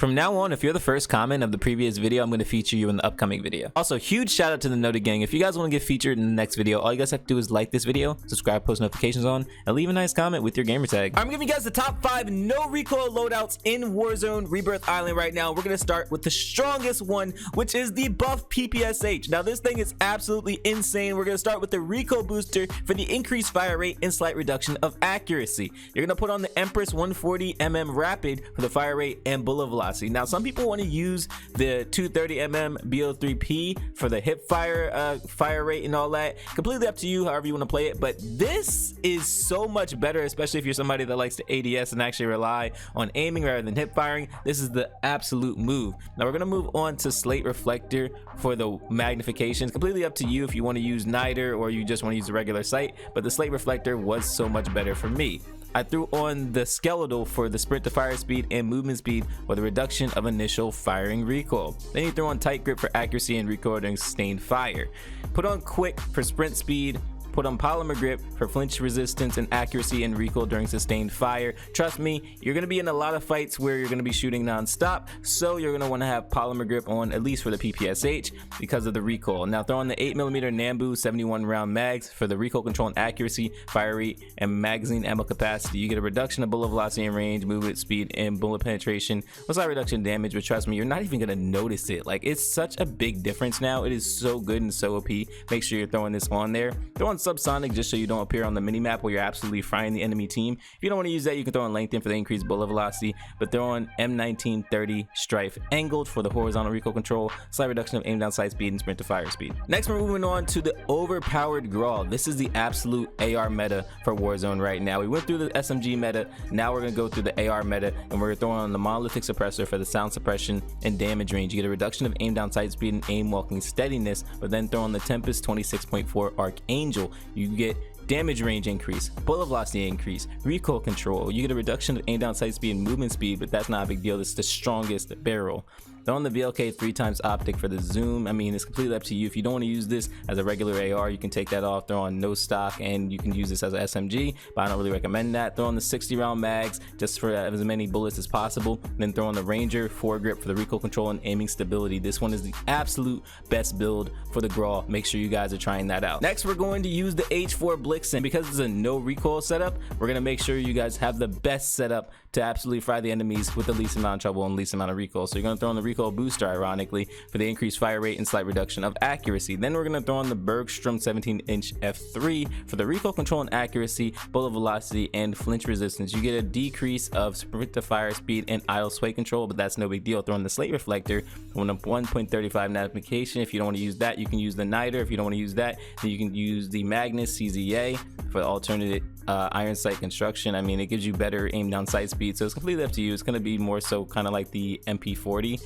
From now on, if you're the first comment of the previous video, I'm going to feature you in the upcoming video. Also, huge shout out to the Noted gang. If you guys want to get featured in the next video, all you guys have to do is like this video, subscribe, post notifications on, and leave a nice comment with your gamer tag. I'm giving you guys the top 5 no recoil loadouts in Warzone Rebirth Island right now. We're going to start with the strongest one, which is the buff PPSH. Now, this thing is absolutely insane. We're going to start with the recoil booster for the increased fire rate and slight reduction of accuracy. You're going to put on the Empress 140mm Rapid for the fire rate and bullet velocity. Now, some people want to use the 230mm BO3P for the hip fire fire rate and all that. Completely up to you, however you want to play it. But this is so much better, especially if you're somebody that likes to ADS and actually rely on aiming rather than hip firing. This is the absolute move. Now we're gonna move on to Slate Reflector for the magnifications. Completely up to you if you want to use Niter or you just want to use a regular sight. But the Slate Reflector was so much better for me. I threw on the skeletal for the sprint to fire speed and movement speed with a reduction of initial firing recoil. Then you throw on tight grip for accuracy and recoil during sustained fire. Put on quick for sprint speed. Put on polymer grip for flinch resistance and accuracy and recoil during sustained fire. Trust me, you're going to be in a lot of fights where you're going to be shooting non-stop, so you're going to want to have polymer grip on, at least for the PPSH, because of the recoil. Now throw on the 8mm Nambu 71 round mags for the recoil control and accuracy, fire rate, and magazine ammo capacity. You get a reduction of bullet velocity and range, movement speed, and bullet penetration. With slight reduction in damage, but trust me, you're not even going to notice it. Like, it's such a big difference now. It is so good and so OP. Make sure you're throwing this on there. Throw on subsonic just so you don't appear on the minimap where you're absolutely frying the enemy team. If you don't want to use that, you can throw on lengthen for the increased bullet velocity, but throw on M1930 Strife angled for the horizontal recoil control, slight reduction of aim down sight speed, and sprint to fire speed. Next, we're moving on to the overpowered Grawl. This is the absolute AR meta for Warzone right now. We went through the SMG meta, now we're going to go through the AR meta, and we're throwing on the monolithic suppressor for the sound suppression and damage range. You get a reduction of aim down sight speed and aim walking steadiness, but then throw on the Tempest 26.4 Archangel. You get damage range increase, bullet velocity increase, recoil control. You get a reduction of aim down sight speed and movement speed, but that's not a big deal. This is the strongest barrel. Throw on the VLK 3x optic for the zoom. I mean, it's completely up to you. If you don't want to use this as a regular AR, you can take that off. Throw on no stock and you can use this as an SMG, but I don't really recommend that. Throw on the 60 round mags just for as many bullets as possible. And then throw on the Ranger foregrip for the recoil control and aiming stability. This one is the absolute best build for the Grawl. Make sure you guys are trying that out. Next, we're going to use the H4 Blixen. Because it's a no recoil setup, we're going to make sure you guys have the best setup to absolutely fry the enemies with the least amount of trouble and least amount of recoil. So you're going to throw on the recoil booster, ironically, for the increased fire rate and slight reduction of accuracy. Then we're going to throw on the Bergstrom 17-inch F3 for the recoil control and accuracy, bullet velocity, and flinch resistance. You get a decrease of sprint to fire speed and idle sway control, but that's no big deal. Throw on the Slate Reflector on a 1.35 magnification. If you don't want to use that, you can use the Niter. If you don't want to use that, then you can use the Magnus CZA for alternate iron sight construction. I mean, it gives you better aim down sight speed, so it's completely up to you. It's going to be more so kind of like the MP40.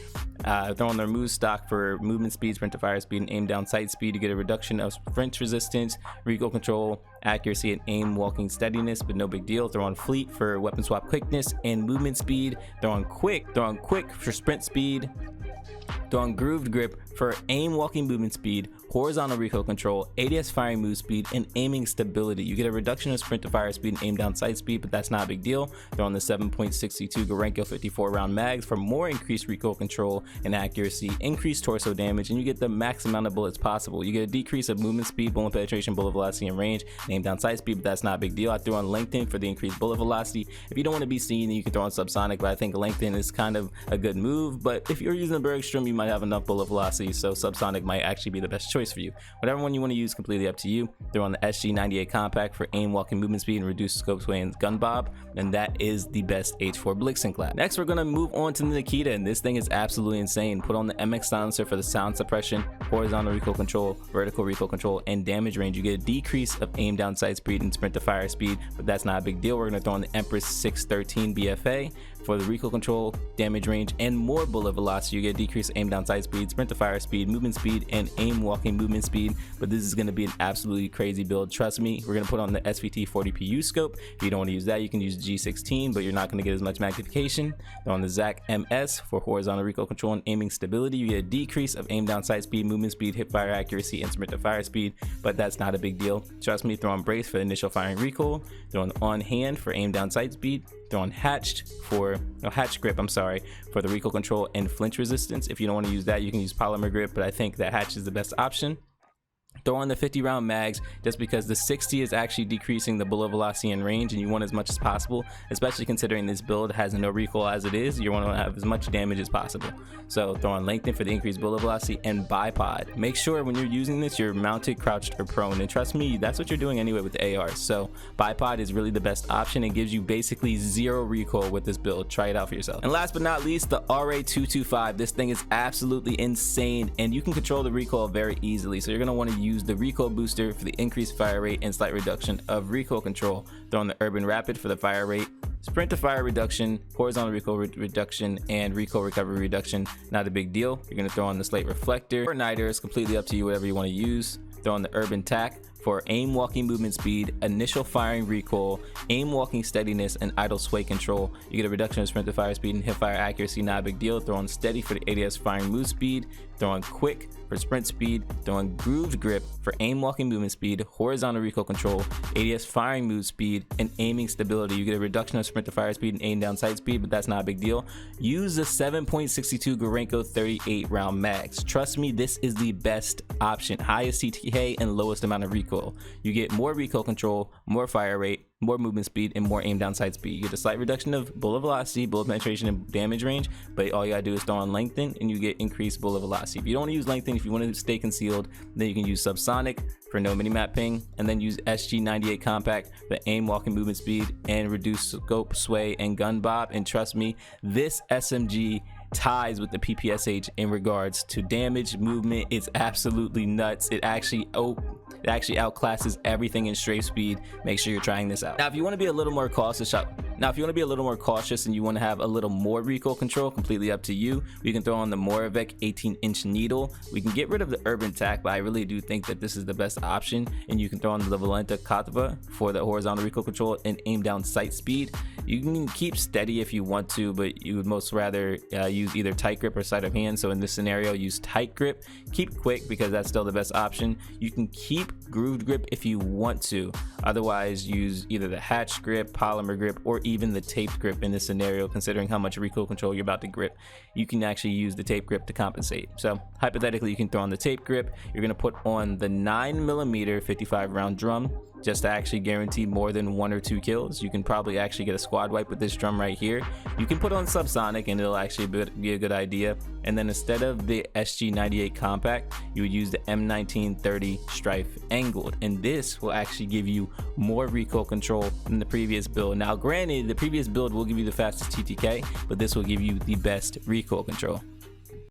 Throw on the remove stock for movement speed, sprint to fire speed, and aim down sight speed. You get a reduction of sprint resistance, recoil control, accuracy, and aim walking steadiness, but no big deal. Throw on fleet for weapon swap quickness and movement speed. Throw on quick for sprint speed. Throw on grooved grip for aim walking movement speed, horizontal recoil control, ADS firing move speed, and aiming stability. You get a reduction of sprint to fire speed and aim down sight speed, but that's not a big deal. Throw on the 7.62 Gorenko 54 round mags for more increased recoil control and accuracy, increased torso damage, and you get the max amount of bullets possible. You get a decrease of movement speed, bullet penetration, bullet velocity, and range, and aim down sight speed, but that's not a big deal. I threw on lengthen for the increased bullet velocity. If you don't want to be seen, then you can throw on subsonic, but I think lengthen is kind of a good move. But if you're using the Bergstrom, you might have enough bullet velocity, so subsonic might actually be the best choice for you. Whatever one you want to use, completely up to you. Throw on the SG98 compact for aim walking movement speed and reduced scope sway and gun bob, and that is the best H4 Blixen class. Next, we're going to move on to the Nikita, and this thing is absolutely insane. Put on the MX silencer for the sound suppression, horizontal recoil control, vertical recoil control, and damage range. You get a decrease of aim down sight speed and sprint to fire speed, but that's not a big deal. We're going to throw on the Empress 613 BFA for the recoil control, damage range, and more bullet velocity. You get a decrease aim down sight speed, sprint to fire speed, movement speed, and aim walking movement speed. But this is going to be an absolutely crazy build. Trust me. We're going to put on the SVT 40PU scope. If you don't want to use that, you can use G16, but you're not going to get as much magnification. Then on the ZAC MS for horizontal recoil control and aiming stability, you get a decrease of aim down sight speed, movement speed, hip fire accuracy, and sprint to fire speed, but that's not a big deal. Trust me. Throw on brace for initial firing recoil. Throw on hand for aim down sight speed, Throwing hatched grip, I'm sorry, for the recoil control and flinch resistance. If you don't want to use that, you can use polymer grip, but I think that hatch is the best option. Throw on the 50 round mags just because the 60 is actually decreasing the bullet velocity and range, and you want as much as possible, especially considering this build has no recoil as it is. You want to have as much damage as possible. So throw on lengthen for the increased bullet velocity and bipod. Make sure when you're using this you're mounted, crouched, or prone, and trust me, that's what you're doing anyway with the ARs. So bipod is really the best option and gives you basically zero recoil with this build. Try it out for yourself. And last but not least, the RA225. This thing is absolutely insane, and you can control the recoil very easily. So you're going to want to use the recoil booster for the increased fire rate and slight reduction of recoil control. Throw on the urban rapid for the fire rate, sprint to fire reduction, horizontal recoil reduction, and recoil recovery reduction. Not a big deal. You're going to throw on the slate reflector or niter. It's completely up to you, whatever you want to use. Throw on the urban tack for aim walking movement speed, initial firing recoil, aim walking steadiness, and idle sway control. You get a reduction of sprint to fire speed and hip fire accuracy, not a big deal. Throw on steady for the ADS firing move speed, throw on quick for sprint speed, throw on grooved grip for aim walking movement speed, horizontal recoil control, ADS firing move speed, and aiming stability. You get a reduction of sprint to fire speed and aim down sight speed, but that's not a big deal. Use the 7.62 Gorenko 38 round mags. Trust me, this is the best option. Highest CTK and lowest amount of recoil. You get more recoil control, more fire rate, more movement speed, and more aim down sight speed. You get a slight reduction of bullet velocity, bullet penetration, and damage range, but all you gotta do is throw on lengthen and you get increased bullet velocity. If you don't want to use lengthen, if you want to stay concealed, then you can use subsonic for no minimap ping, and then use SG98 compact for aim walking movement speed and reduce scope, sway, and gun bob. And trust me, this SMG ties with the PPSH in regards to damage, movement. It's absolutely nuts. It actually outclasses everything in strafe speed. Make sure you're trying this out. Now, if you want to be a little more cautious, and you want to have a little more recoil control, completely up to you. We can throw on the Moravec 18-inch needle. We can get rid of the urban tack, but I really do think that this is the best option. And you can throw on the Valenta Katva for the horizontal recoil control and aim down sight speed. You can keep steady if you want to, but you would most rather use either tight grip or sleight of hand. So in this scenario, use tight grip. Keep quick because that's still the best option. You can keep grooved grip if you want to. Otherwise, use either the hatch grip, polymer grip, or even the taped grip in this scenario. Considering how much recoil control you're about to grip, you can actually use the tape grip to compensate. So hypothetically, you can throw on the tape grip. You're going to put on the 9mm 55 round drum just to actually guarantee more than 1 or 2 kills. You can probably actually get a squad wipe with this drum right here. You can put on subsonic and it'll actually be a good idea. And then instead of the SG98 compact, you would use the M1930 strife angled, and this will actually give you more recoil control than the previous build. Now granted, the previous build will give you the fastest TTK, but this will give you the best recoil control.